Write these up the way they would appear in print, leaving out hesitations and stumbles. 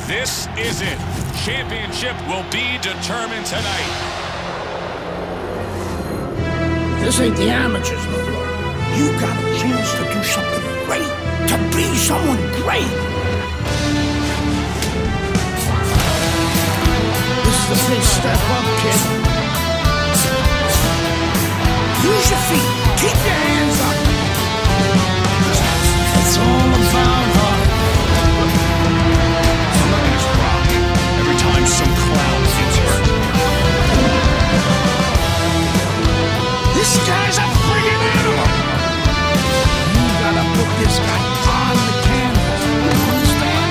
This is it. Championship will be determined tonight. This ain't the amateurs no more. You got a chance to do something great. To be someone great. This is the big step up, kid. Use your feet. Keep your hands up. It's all about heart. Look at his rock. Every time some clown gets hurt. This guy's a friggin' animal. You gotta put this guy on the canvas. You understand?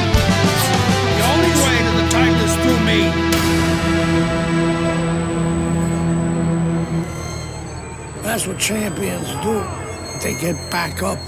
The only way to the title is through me. That's what champions do. They get back up.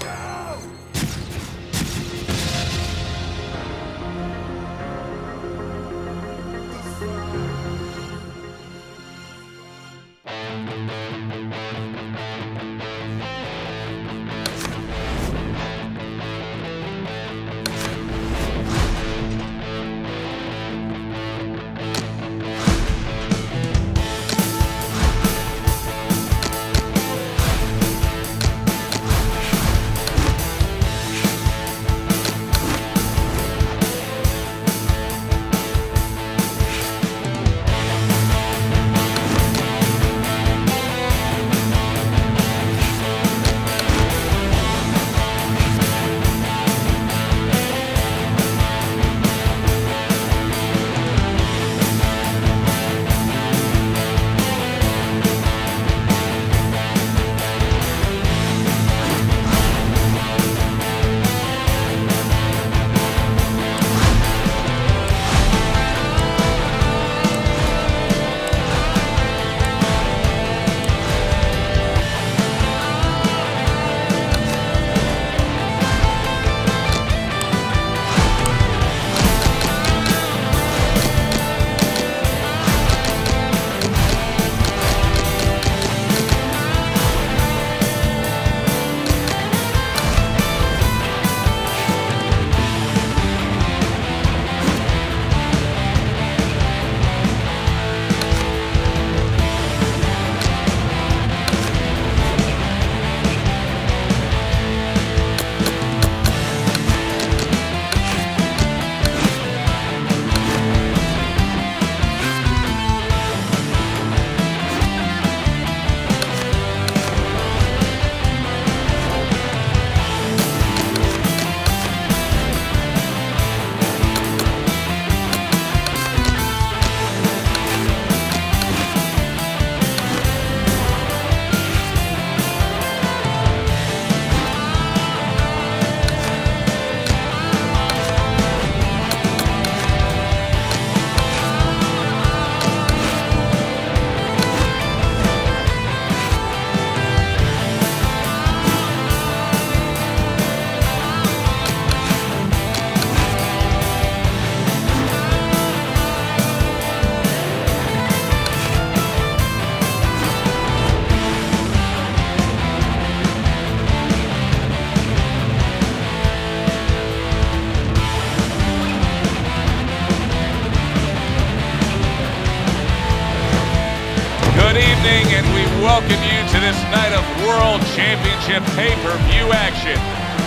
And we welcome you to this night of World Championship pay-per-view action.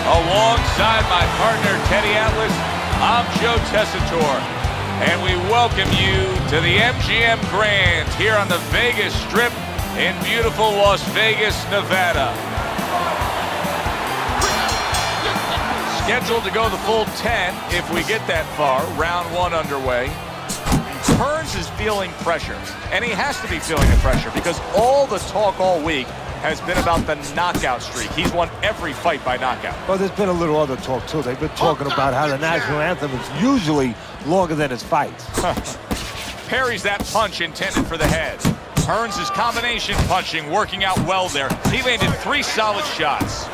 Alongside my partner, Teddy Atlas, I'm Joe Tessitore. And we welcome you to the MGM Grand here on the Vegas Strip in beautiful Las Vegas, Nevada. Scheduled to go the full 10 if we get that far. Round one underway. Herns is feeling pressure, and he has to be feeling the pressure because all the talk all week has been about the knockout streak. He's won every fight by knockout. Well, there's been a little other talk, too. They've been talking about how the national anthem is usually longer than his fights. Parries that punch intended for the head. Herns' combination punching working out well there. He landed 3 solid shots.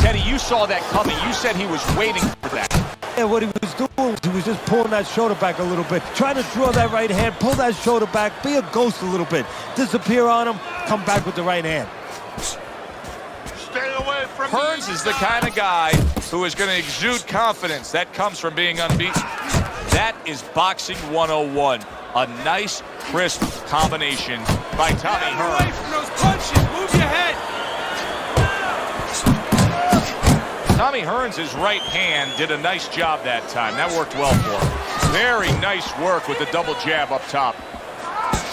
Teddy, you saw that coming. You said he was waiting for that. Yeah, what he was doing, he was just pulling that shoulder back a little bit, trying to draw that right hand, pull that shoulder back, be a ghost a little bit, disappear on him, come back with the right hand. Stay away from Herns is the kind of guy who is going to exude confidence. That comes from being unbeaten. That is boxing 101. A nice, crisp combination by Tommy Herns. Away from those punches. Move your head. Tommy Herns' right hand did a nice job that time. That worked well for him. Very nice work with the double jab up top.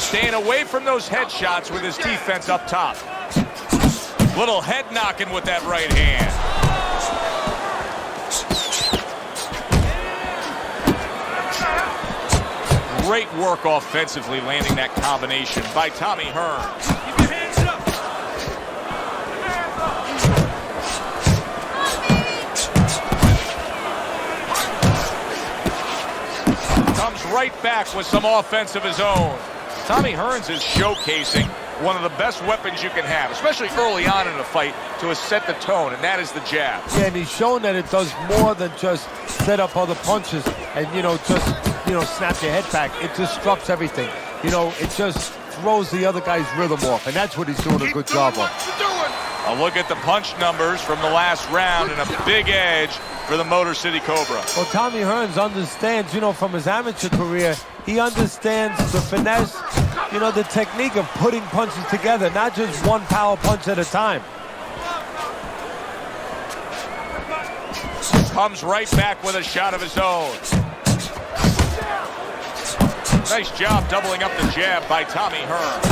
Staying away from those headshots with his defense up top. Little head knocking with that right hand. Great work offensively, landing that combination by Tommy Herns. Keep your hands up. Comes right back with some offense of his own. Tommy Herns is showcasing one of the best weapons you can have, especially early on in a fight, to set the tone, and that is the jab. Yeah, and he's shown that it does more than just set up other punches and, snap your head back. It disrupts everything. It just throws the other guy's rhythm off, and that's what he's doing a good job of. A look at the punch numbers from the last round, and a big edge for the Motor City Cobra. Well, Tommy Herns understands, from his amateur career, he understands the finesse, the technique of putting punches together, not just one power punch at a time. Comes right back with a shot of his own. Nice job doubling up the jab by Tommy Herns.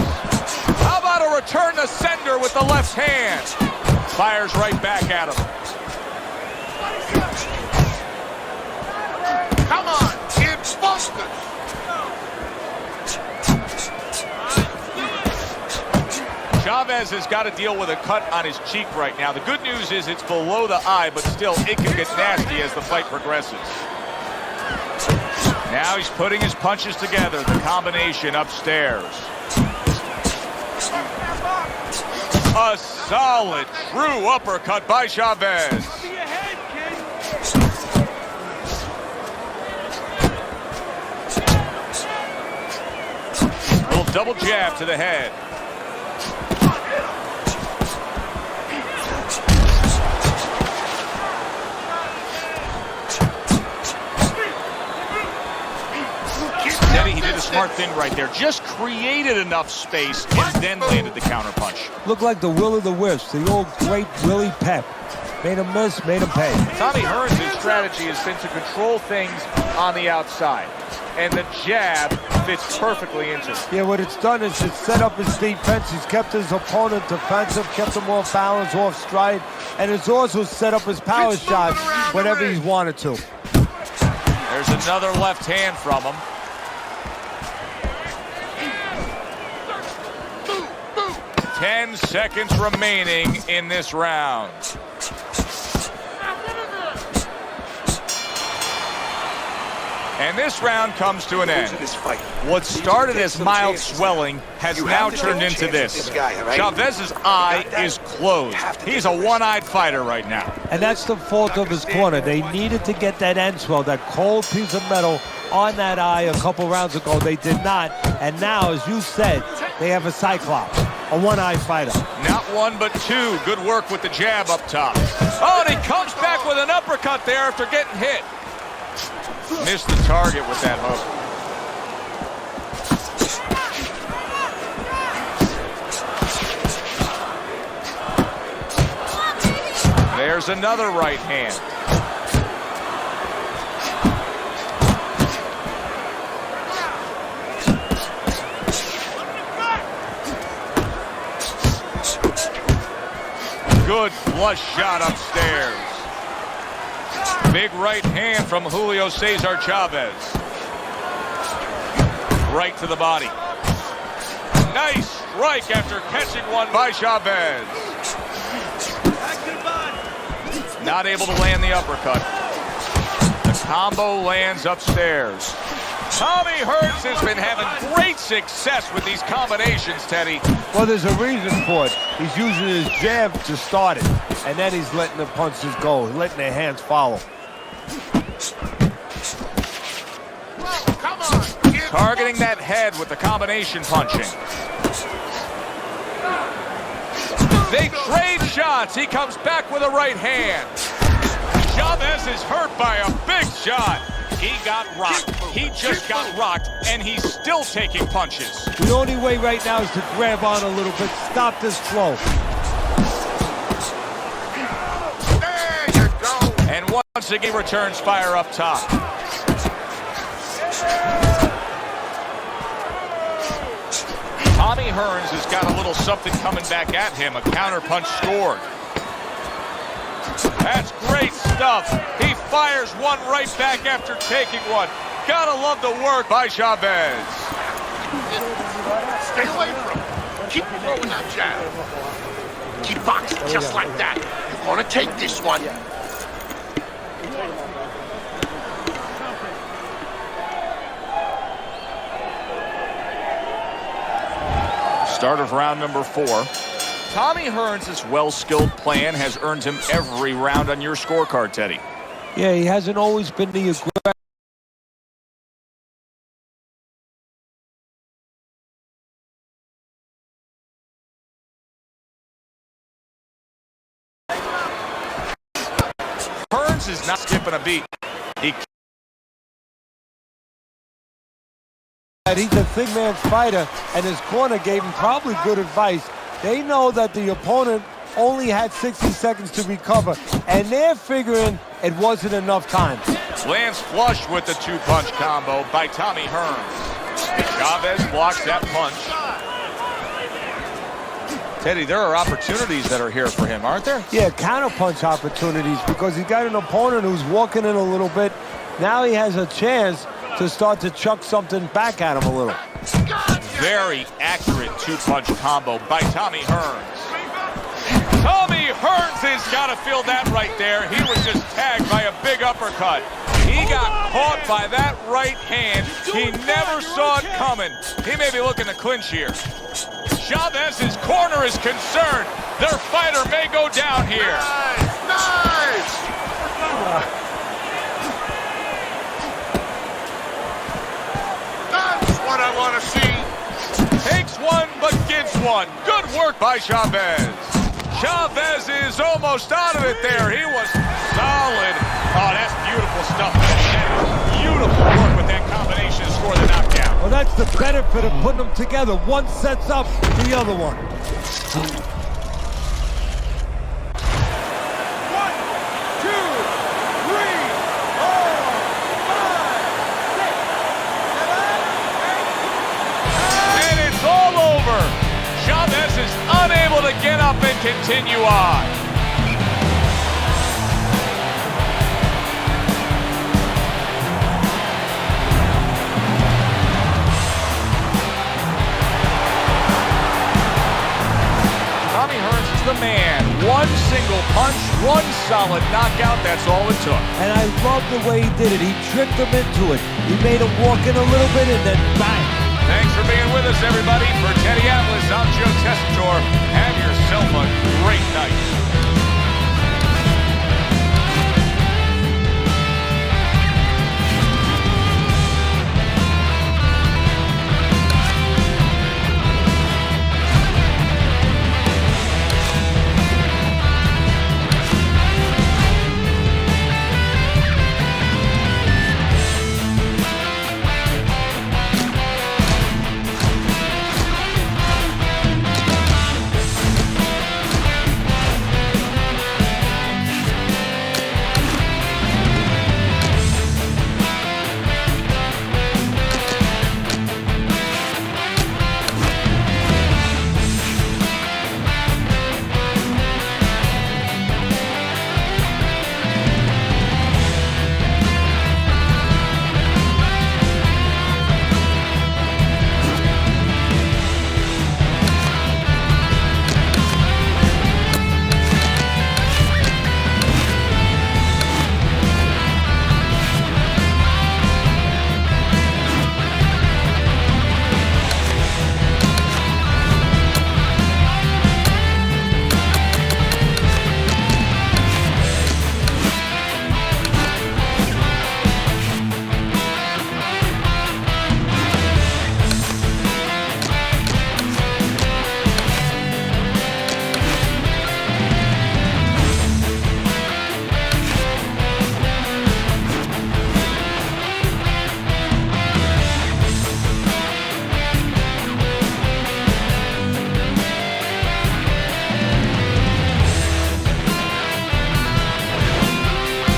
How about a return to sender with the left hand? Fires right back at him. Come on, it's busted. Chavez has got to deal with a cut on his cheek right now. The good news is it's below the eye, but still it can get nasty as the fight progresses. Now he's putting his punches together, the combination upstairs. A solid, true uppercut by Chavez. Cover your head, kid. Little double jab to the head. He did a smart thing right there. Just created enough space and then landed the counter punch. Looked like the will of the wisps, the old great Willie Pep. Made him miss, made him pay. Tommy Herns' strategy has been to control things on the outside, and the jab fits perfectly into it. Yeah, what it's done is it's set up his defense. He's kept his opponent defensive, kept him off balance, off stride, and it's also set up his power shots whenever he's wanted to. There's another left hand from him. 10 seconds remaining in this round. And this round comes to an end. What started as mild swelling has now turned into this. Chavez's eye is closed. He's a one-eyed fighter right now. And that's the fault of his corner. They needed to get that end swell, that cold piece of metal on that eye a couple rounds ago. They did not. And now, as you said, they have a cyclops, a one-eyed fighter. Not one, but two. Good work with the jab up top. Oh, and he comes back with an uppercut there after getting hit. Missed the target with that hook. There's another right hand. Good flush shot upstairs. Big right hand from Julio Cesar Chavez. Right to the body. Nice strike after catching one by Chavez. Not able to land the uppercut. The combo lands upstairs. Tommy Herns has been having great success with these combinations, Teddy. Well, there's a reason for it. He's using his jab to start it, and then he's letting the punches go, letting their hands follow. Targeting that head with the combination punching. They trade shots. He comes back with a right hand. Chavez is hurt by a big shot. He got rocked. He just got rocked, and he's still taking punches. The only way right now is to grab on a little bit, stop this flow. There you go. And once again returns fire up top. Tommy Herns has got a little something coming back at him. A counter punch scored. That's great stuff. He fires one right back after taking one. Gotta love the work by Chavez. Stay away from him. Keep throwing that jab. Keep boxing just like that. You're gonna take this one. Start of round number 4. Tommy Herns' well-skilled plan has earned him every round on your scorecard, Teddy. Yeah, he hasn't always been the aggressive. Herns is not skipping a beat. He's a big man fighter, and his corner gave him probably good advice. They know that the opponent only had 60 seconds to recover, and they're figuring it wasn't enough time. Lands flush with the two-punch combo by Tommy Herns. Chavez blocks that punch. Teddy, there are opportunities that are here for him, aren't there? Yeah, counterpunch opportunities, because he got an opponent who's walking in a little bit. Now he has a chance to start to chuck something back at him a little. Very accurate two-punch combo by Tommy Herns. Tommy Herns has got to feel that right there. He was just tagged by a big uppercut. He got caught by that right hand. He never saw it coming. He may be looking to clinch here. Chavez's corner is concerned. Their fighter may go down here. Nice! That's what I want to see. Takes one, but gives one. Good work by Chavez. Chavez is almost out of it there. He was solid. Oh, that's beautiful stuff. That is beautiful work with that combination to score the knockdown. Well, that's the benefit of putting them together. One sets up the other one. 1, 2, 3, 4, 5, 6, 7, 8. And it's all over. Chavez is unable to get up and continue on. Tommy Herns is the man. One single punch, one solid knockout, that's all it took. And I love the way he did it. He tricked him into it. He made him walk in a little bit and then bang. Thanks for being with us, everybody. For Teddy Atlas, I'm Joe Tessitore. Have yourself a great night.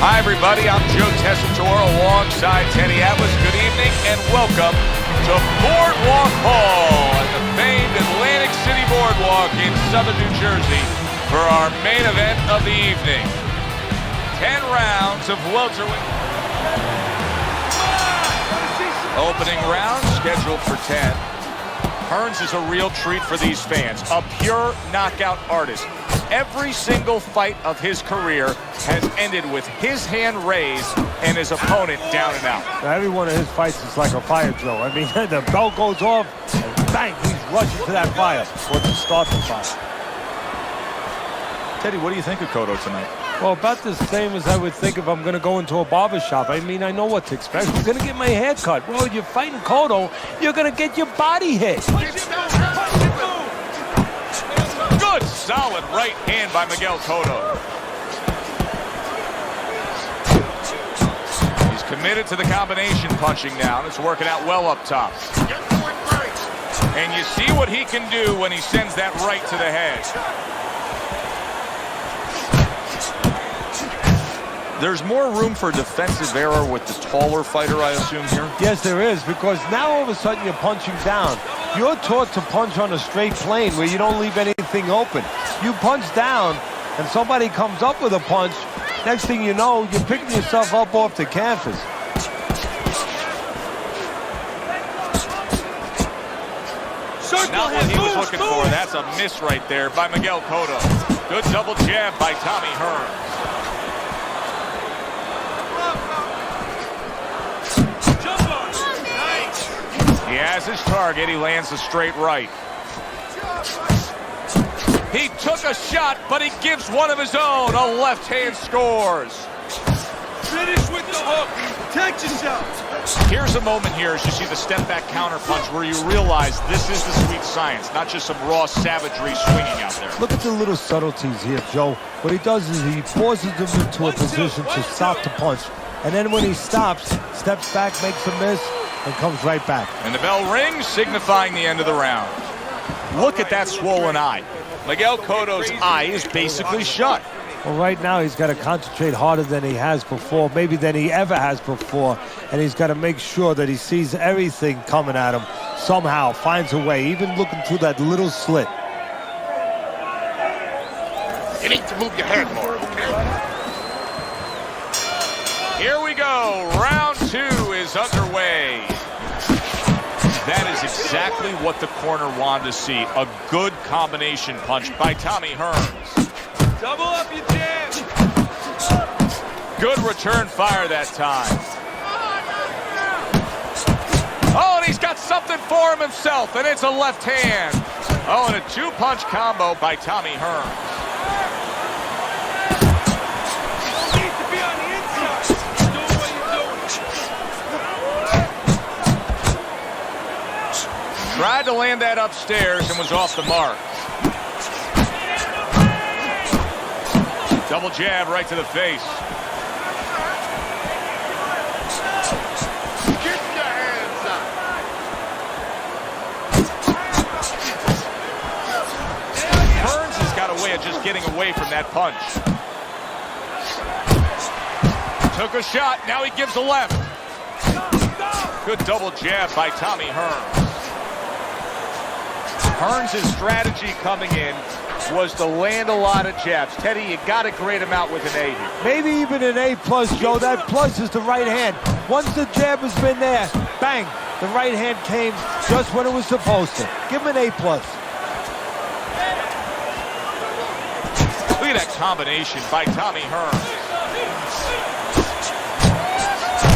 Hi, everybody. I'm Joe Tessitore alongside Teddy Atlas. Good evening and welcome to Boardwalk Hall at the famed Atlantic City Boardwalk in Southern New Jersey for our main event of the evening. 10 rounds of welterweight. Opening round scheduled for 10. Herns is a real treat for these fans, a pure knockout artist. Every single fight of his career has ended with his hand raised and his opponent down and out. Now, every one of his fights is like a fire drill. I mean, the bell goes off, and bang, he's rushing to that fire, or to start the fire. Teddy, what do you think of Cotto tonight? Well, about the same as I would think if I'm going to go into a barber shop. I mean, I know what to expect. I'm going to get my hair cut. Well, you're fighting Cotto, you're going to get your body hit. Good, solid right hand by Miguel Cotto. He's committed to the combination punching now, and it's working out well up top. And you see what he can do when he sends that right to the head. There's more room for defensive error with the taller fighter, I assume, here? Yes, there is, because now all of a sudden you're punching down. You're taught to punch on a straight plane where you don't leave anything open. You punch down, and somebody comes up with a punch. Next thing you know, you're picking yourself up off the canvas. Not what he was looking for. That's a miss right there by Miguel Cotto. Good double jab by Tommy Herns. He has his target. He lands a straight right. He took a shot, but he gives one of his own. A left hand scores. Finish with the hook. Protect yourself. Here's a moment here as you see the step back counter punch where you realize this is the sweet science, not just some raw savagery swinging out there. Look at the little subtleties here, Joe. What he does is he forces him into a position to stop the punch. And then when he stops, steps back, makes a miss, and comes right back. And the bell rings, signifying the end of the round. Look at that swollen eye. Miguel Cotto's eye is basically shut. Well, right now he's got to concentrate harder than he has before, maybe than he ever has before, and he's got to make sure that he sees everything coming at him, somehow finds a way, even looking through that little slit. You need to move your head more, okay? Here we go. Round 2 is underway. That is exactly what the corner wanted to see. A good combination punch by Tommy Herns. Double up your jab. Good return fire that time. Oh, and he's got something for him himself, and it's a left hand. Oh, and a 2-punch combo by Tommy Herns. You need to be on the inside. Do what you're doing. Tried to land that upstairs and was off the mark. Double jab right to the face. Get your hands up. Herns has got a way of just getting away from that punch. Took a shot, now he gives a left. Good double jab by Tommy Herns. Herns' strategy coming in was to land a lot of jabs. Teddy, you got to grade him out with an A here. Maybe even an A+, Joe. That plus is the right hand. Once the jab has been there, bang, the right hand came just when it was supposed to. Give him an A+. Look at that combination by Tommy Herns.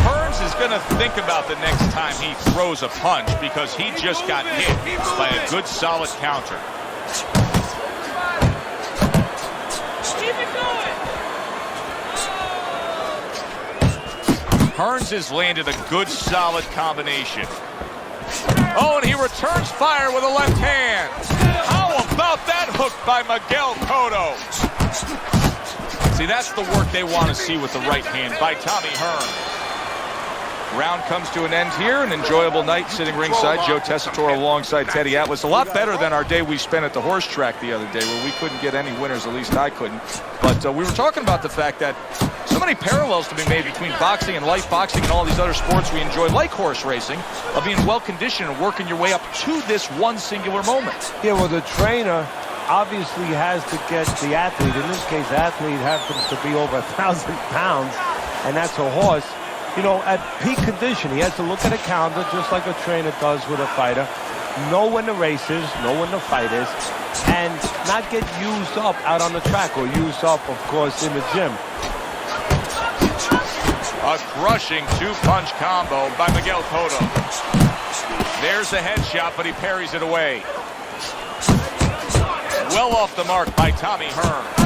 Herns is going to think about the next time he throws a punch because he just got hit by a good solid counter. Herns has landed a good, solid combination. Oh, and he returns fire with a left hand. How about that hook by Miguel Cotto? See, that's the work they want to see with the right hand by Tommy Herns. Round comes to an end here. An enjoyable night sitting ringside. Joe Tessitore alongside Teddy Atlas. A lot better than our day we spent at the horse track the other day, where we couldn't get any winners. At least I couldn't. But we were talking about the fact that so many parallels to be made between boxing and life boxing and all these other sports we enjoy, like horse racing, of being well-conditioned and working your way up to this one singular moment. Yeah, well, the trainer obviously has to get the athlete. In this case, the athlete happens to be over 1,000 pounds, and that's a horse. You know, at peak condition, he has to look at a calendar just like a trainer does with a fighter, know when the race is, know when the fight is, and not get used up out on the track, or used up, of course, in the gym. A crushing two-punch combo by Miguel Cotto. There's a headshot, but he parries it away. Well off the mark by Tommy Herns.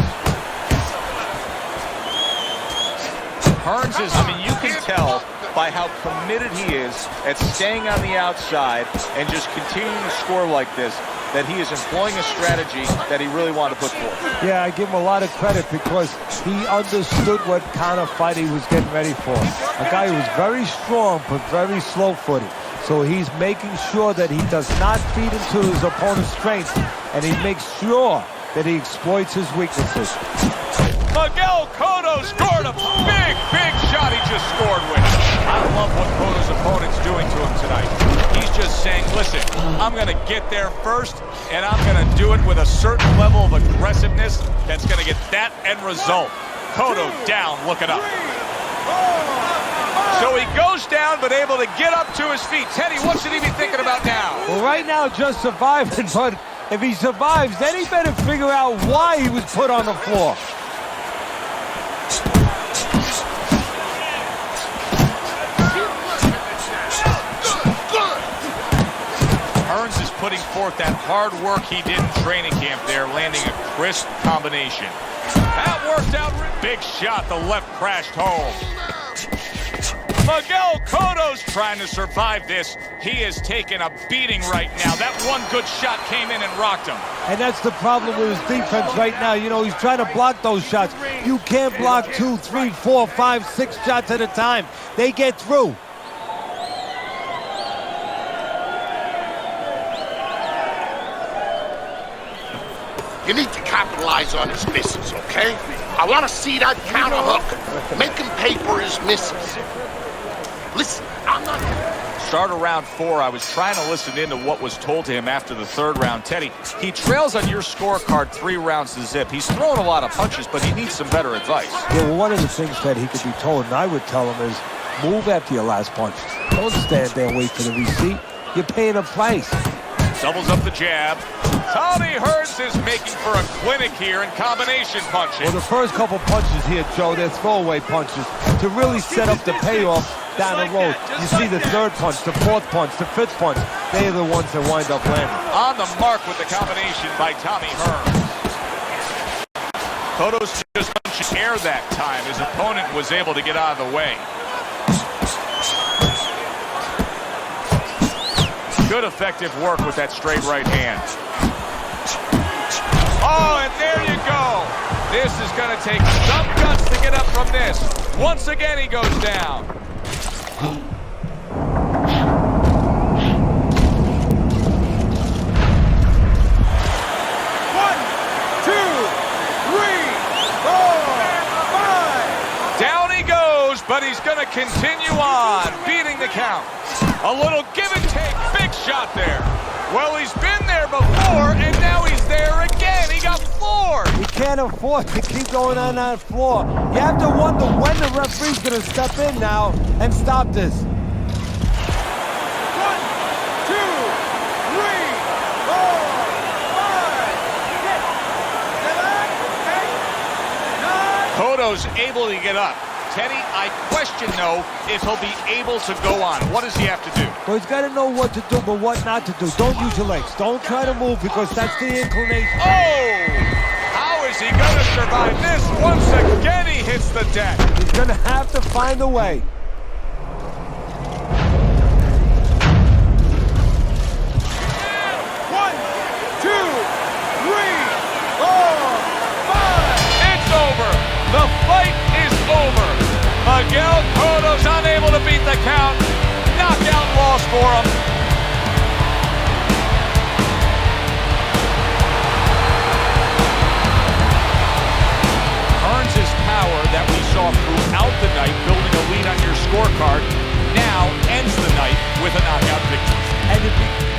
Herns is, I mean, you can tell by how committed he is at staying on the outside and just continuing to score like this, that he is employing a strategy that he really wanted to put forth. Yeah, I give him a lot of credit because he understood what kind of fight he was getting ready for. A guy who was very strong but very slow-footed. So he's making sure that he does not feed into his opponent's strength, and he makes sure that he exploits his weaknesses. Miguel Cotto scored a big shot he just scored with. I love what Cotto's opponent's doing to him tonight. He's just saying, listen, I'm going to get there first, and I'm going to do it with a certain level of aggressiveness that's going to get that end result. Cotto down, looking up. So he goes down, but able to get up to his feet. Teddy, what should he be thinking about now? Well, right now, just surviving, but if he survives, then he better figure out why he was put on the floor. Herns is putting forth that hard work he did in training camp there, landing a crisp combination. That worked out. Big shot, the left crashed home. Miguel Cotto's trying to survive this. He is taking a beating right now. That one good shot came in and rocked him. And that's the problem with his defense right now. You know, he's trying to block those shots. You can't block 2, 3, 4, 5, 6 shots at a time. They get through. You need to capitalize on his misses, okay? I want to see that counter hook. Make him pay for his misses. Listen, I'm not... Start of round 4, I was trying to listen in to what was told to him after the third round. Teddy, he trails on your scorecard 3 rounds to zip. He's throwing a lot of punches, but he needs some better advice. Yeah, well, one of the things that he could be told, and I would tell him, is move after your last punch. Don't stand there and wait for the receipt. You're paying a price. Doubles up the jab. Tommy Herns is making for a clinic here in combination punching. Well, the first couple punches here, Joe, they're throwaway punches to really set up the payoff down the road. You see the third punch, the fourth punch, the fifth punch. They're the ones that wind up landing. On the mark with the combination by Tommy Herns. Cotto's just punching air that time. His opponent was able to get out of the way. Good effective work with that straight right hand. Oh, and there you go. This is going to take some guts to get up from this. Once again, he goes down. 1, 2, 3, 4, 5. Down he goes, but he's going to continue on, beating the count. A little give and take, big shot there. Well, he's been there before, and now he's there again. He got floored. You can't afford to keep going on that floor. You have to wonder when the referee's going to step in now and stop this. 1, 2, 3, 4, 5, 6, 7, 8, 9. Cotto's able to get up. Teddy, I question, though, if he'll be able to go on. What does he have to do? Well, he's got to know what to do, but what not to do. Don't use your legs. Don't try to move because that's the inclination. Oh! How is he going to survive this? Once again, he hits the deck. He's going to have to find a way. It's over. The fight is over. Miguel Cotto's unable to beat the count. Knockout loss for him. Herns' power that we saw throughout the night, building a lead on your scorecard, now ends the night with a knockout victory. And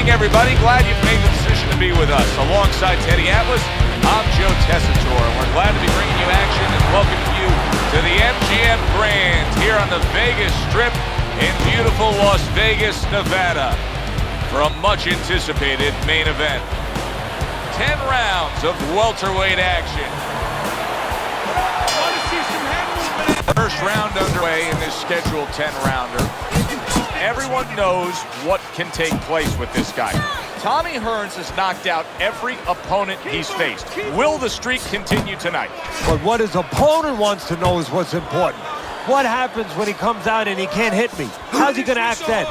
everybody. Glad you've made the decision to be with us. Alongside Teddy Atlas, I'm Joe Tessitore, and we're glad to be bringing you action and welcoming you to the MGM Grand here on the Vegas Strip in beautiful Las Vegas, Nevada, for a much-anticipated main event. 10 rounds of welterweight action. First round underway in this scheduled 10-rounder. Everyone knows what can take place with this guy. Tommy Herns has knocked out every opponent he's faced. Will the streak continue tonight? But what his opponent wants to know is what's important. What happens when he comes out and he can't hit me? How's he gonna act then?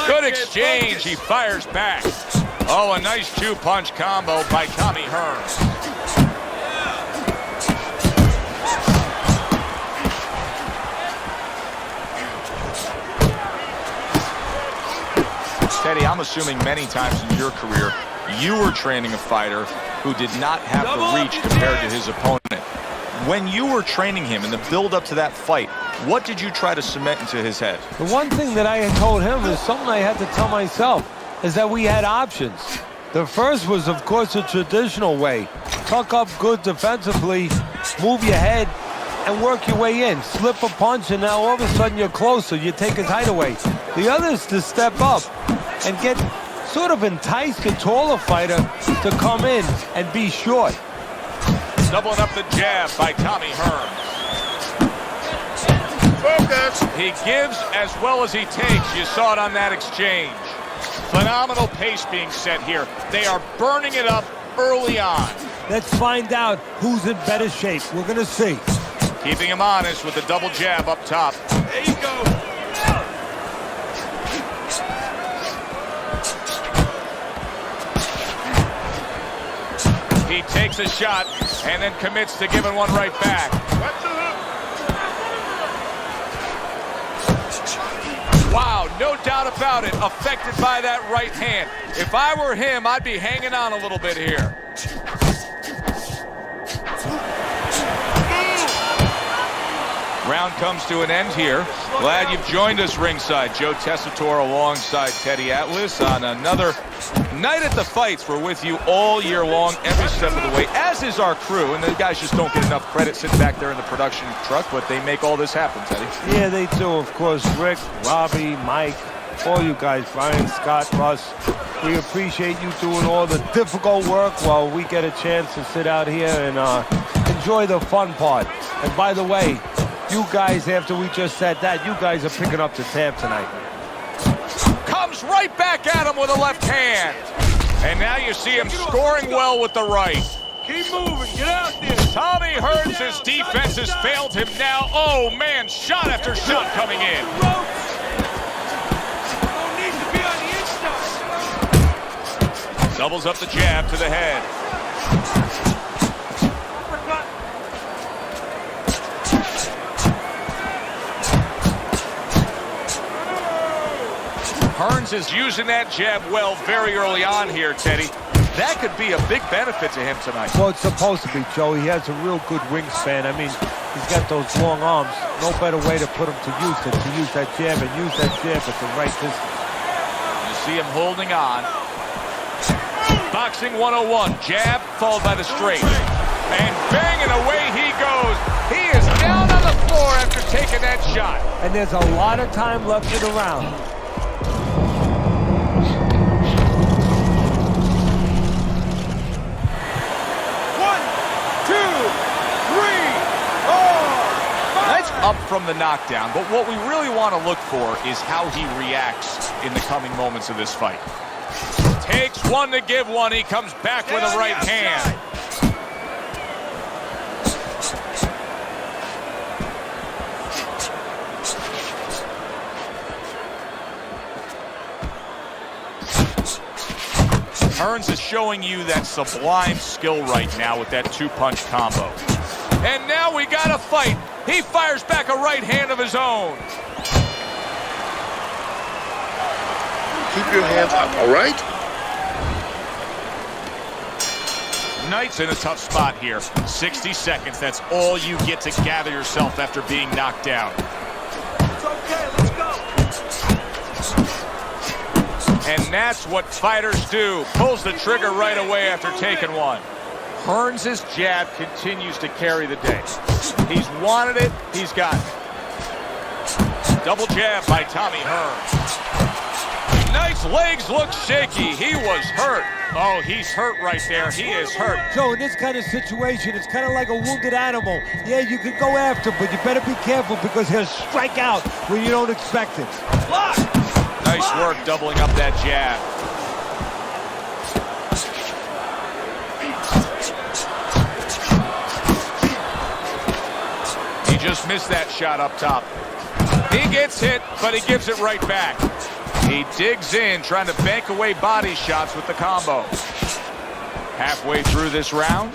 Good exchange, he fires back. Oh, a nice two-punch combo by Tommy Herns. Teddy, I'm assuming many times in your career, you were training a fighter who did not have the reach compared to his opponent. When you were training him in the build-up to that fight, what did you try to cement into his head? The one thing that I had told him is something I had to tell myself, is that we had options. The first was, of course, the traditional way. Tuck up good defensively, move your head, and work your way in. Slip a punch, and now all of a sudden you're closer. You take his height away. The other is to step up and sort of entice the taller fighter to come in and be short. Doubling up the jab by Tommy Herns. Focus. He gives as well as he takes. You saw it on that exchange. Phenomenal pace being set here. They are burning it up early on. Let's find out who's in better shape. We're going to see. Keeping him honest with the double jab up top. There you go. He takes a shot and then commits to giving one right back. no doubt about it, affected by that right hand. If I were him, I'd be hanging on a little bit here. Round comes to an end here. Glad you've joined us ringside. Joe Tessitore alongside Teddy Atlas on another night at the fights. We're with you all year long, every step of the way, as is our crew. And the guys just don't get enough credit sitting back there in the production truck, but they make all this happen, Teddy. Yeah, they do. Of course, Rick, Robbie, Mike, all you guys, Brian, Scott, Russ. We appreciate you doing all the difficult work while we get a chance to sit out here and enjoy the fun part. And by the way, you guys, after we just said that, you guys are picking up the tab tonight. Comes right back at him with a left hand. And now you see him scoring well with the right. Keep moving. Get out there. Tommy Herns' defense has failed him now. Oh, man, shot after shot coming in. Don't need to be on the inside. Doubles up the jab to the head. Herns is using that jab well very early on here, Teddy. That could be a big benefit to him tonight. Well, it's supposed to be, Joe. He has a real good wingspan. I mean, he's got those long arms. No better way to put him to use than to use that jab and use that jab at the right distance. You see him holding on. Boxing 101, jab followed by the straight. And banging away he goes. He is down on the floor after taking that shot. And there's a lot of time left in the round. Up from the knockdown, but what we really want to look for is how he reacts in the coming moments of this fight. Takes one to give one. He comes back with a right hand. Herns is showing you that sublime skill right now with that two-punch combo. And now we got a fight. He fires back a right hand of his own. Keep your hands up, all right? Knight's in a tough spot here. 60 seconds, that's all you get to gather yourself after being knocked down. It's okay, let's go. And that's what fighters do. Pulls the trigger right away after taking one. Herns' jab continues to carry the day. He's wanted it, he's got it. Double jab by Tommy Herns. Knight's legs look shaky. He was hurt. Oh, he's hurt right there. He is hurt. Joe, in this kind of situation, it's kind of like a wounded animal. Yeah, you can go after, but you better be careful because he'll strike out when you don't expect it. Nice work doubling up that jab. He just missed that shot up top. He gets hit, but he gives it right back. He digs in, trying to bank away body shots with the combo. Halfway through this round.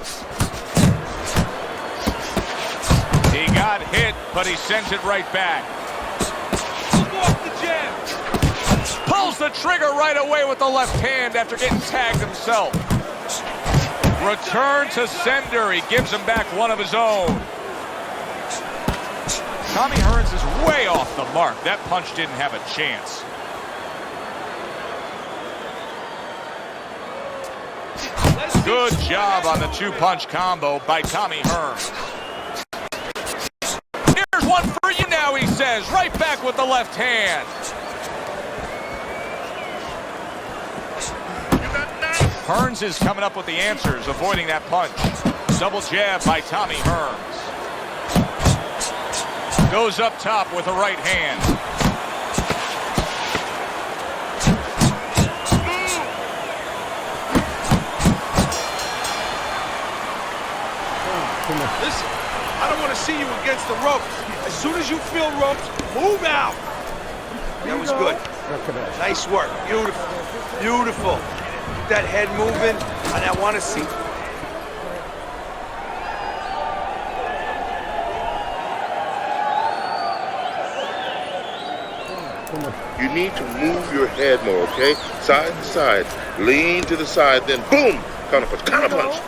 He got hit, but he sends it right back. Pulls the trigger right away with the left hand after getting tagged himself. Return to sender. He gives him back one of his own. Tommy Herns is way off the mark. That punch didn't have a chance. Good job on the two-punch combo by Tommy Herns. Here's one for you now, he says. Right back with the left hand. Herns is coming up with the answers, avoiding that punch. Double jab by Tommy Herns. Goes up top with a right hand. Listen, I don't want to see you against the ropes. As soon as you feel ropes, move out. That was good. Nice work. Beautiful. Beautiful. Keep that head moving, and I want to see. Come on. You need to move your head more, okay? Side to side. Lean to the side, then boom! Counterpunch, counterpunch.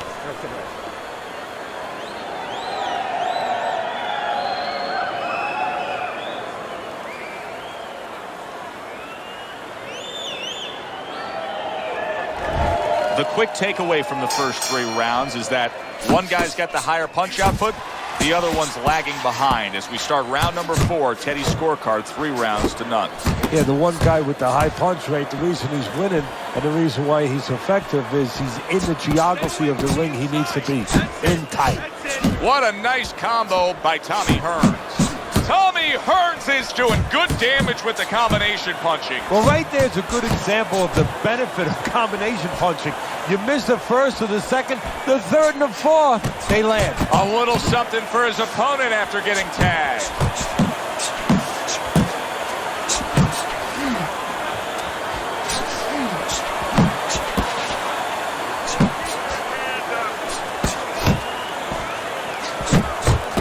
The quick takeaway from the first 3 rounds is that one guy's got the higher punch output, the other one's lagging behind. As we start round number 4, Teddy's scorecard 3 rounds to none. Yeah, the one guy with the high punch rate, the reason he's winning and the reason why he's effective is he's in the geography of the ring he needs to be, in tight. What a nice combo by Tommy Herns. Tommy Herns is doing good damage with the combination punching. Well, right there's a good example of the benefit of combination punching. You miss the first or the second, the third and the fourth, they land. A little something for his opponent after getting tagged.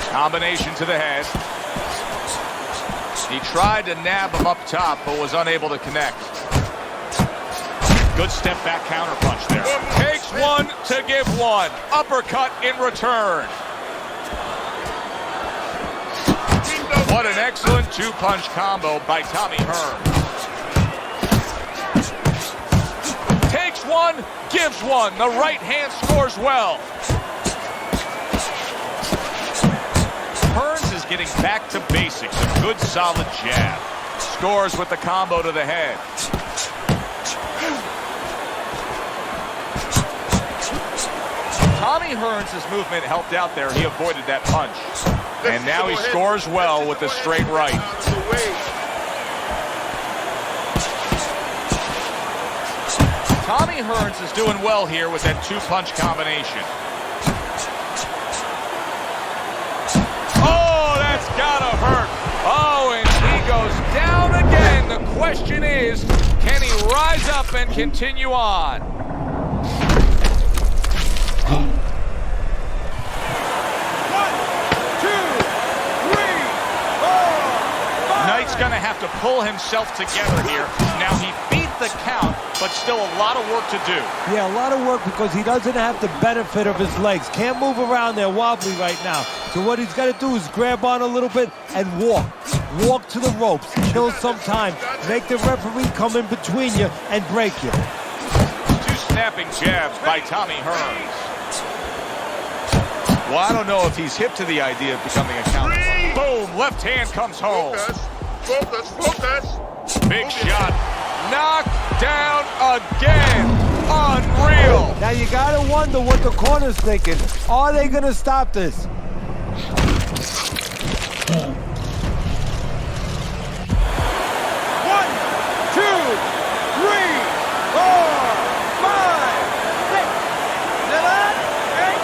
Combination to the head. He tried to nab him up top, but was unable to connect. Good step back counter punch there. Takes one to give one. Uppercut in return. What an excellent 2-punch combo by Tommy Herns. Takes one, gives one. The right hand scores well. Herns is getting back to basics. A good solid jab. Scores with the combo to the head. Tommy Herns' movement helped out there. He avoided that punch. And now he scores well with the straight right. Tommy Herns is doing well here with that 2-punch combination. Gotta hurt. Oh, and he goes down again. The question is, can he rise up and continue on? Knight's gonna have to pull himself together here. Now he beat the count, but still a lot of work to do. Yeah, a lot of work because he doesn't have the benefit of his legs. Can't move around there wobbly right now. So what he's got to do is grab on a little bit and walk. Walk to the ropes, kill some time, make the referee come in between you and break you. 2 snapping jabs by Tommy Herns. Well, I don't know if he's hip to the idea of becoming a counter. Boom, left hand comes home. Focus, focus. Big shot. Knocked down again. Unreal. Now you got to wonder what the corner's thinking. Are they going to stop this? 1, 2, 3, 4, 5, 6, 7, 8,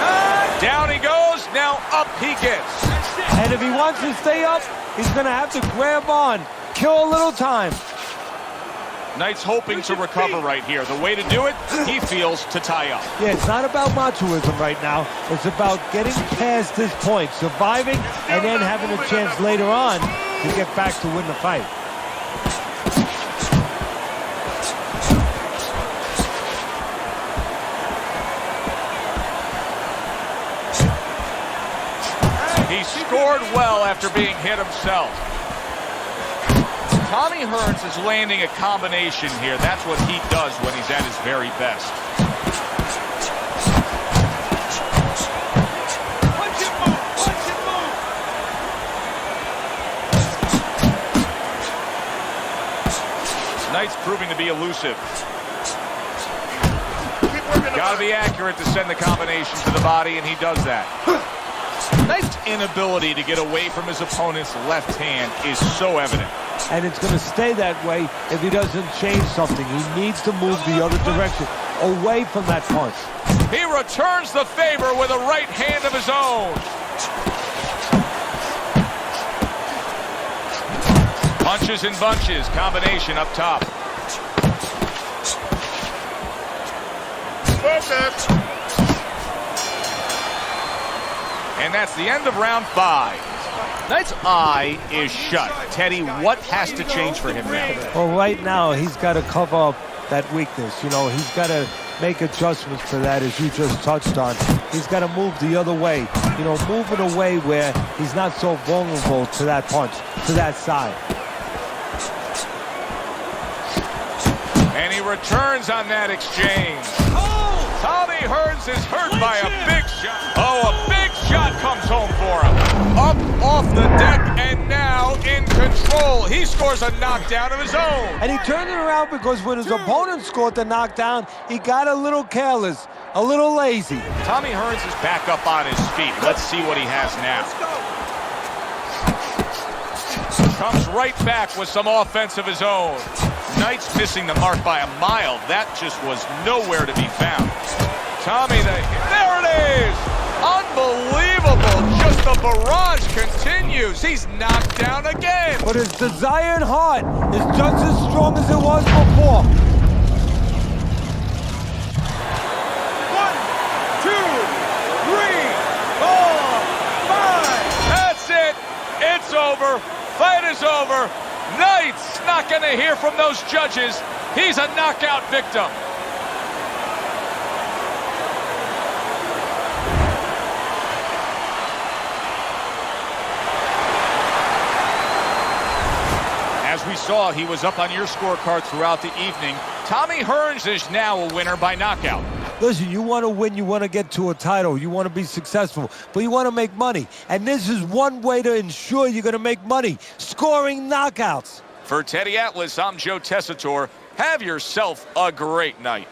9. Down he goes, now up he gets. And if he wants to stay up, he's going to have to grab on, kill a little time. Knight's hoping to recover right here. The way to do it, he feels, to tie up. Yeah, it's not about machoism right now. It's about getting past this point, surviving, and then having a chance later on to get back to win the fight. He scored well after being hit himself. Tommy Herns is landing a combination here. That's what he does when he's at his very best. Punch and move, punch and move. Knight's proving to be elusive. Gotta be accurate to send the combination to the body, and he does that. Knight's inability to get away from his opponent's left hand is so evident. And it's going to stay that way if he doesn't change something. He needs to move the other direction, away from that punch. He returns the favor with a right hand of his own. Punches and bunches, combination up top. Focus. And that's the end of round 5. Knight's eye is shut. Teddy, what has to change for him now? Well, right now, he's got to cover up that weakness. You know, he's got to make adjustments for that, as you just touched on. He's got to move the other way. You know, move in a way where he's not so vulnerable to that punch, to that side. And he returns on that exchange. Tommy Herns is hurt by a big shot. Oh, a big shot comes home for him. Up off the deck and now in control. He scores a knockdown of his own. And he turned it around because when his opponent scored the knockdown, he got a little careless, a little lazy. Tommy Herns is back up on his feet. Let's see what he has now. Comes right back with some offense of his own. Knight's missing the mark by a mile. That just was nowhere to be found. Tommy, there it is! Unbelievable! Just the barrage continues. He's knocked down again. But his desire and heart is just as strong as it was before. 1, 2, 3, 4, 5. That's it. It's over. Fight is over. Knight's not going to hear from those judges. He's a knockout victim. As we saw, he was up on your scorecard throughout the evening. Tommy Herns is now a winner by knockout. Listen, you want to win, you want to get to a title, you want to be successful, but you want to make money. And this is one way to ensure you're going to make money, scoring knockouts. For Teddy Atlas, I'm Joe Tessitore. Have yourself a great night.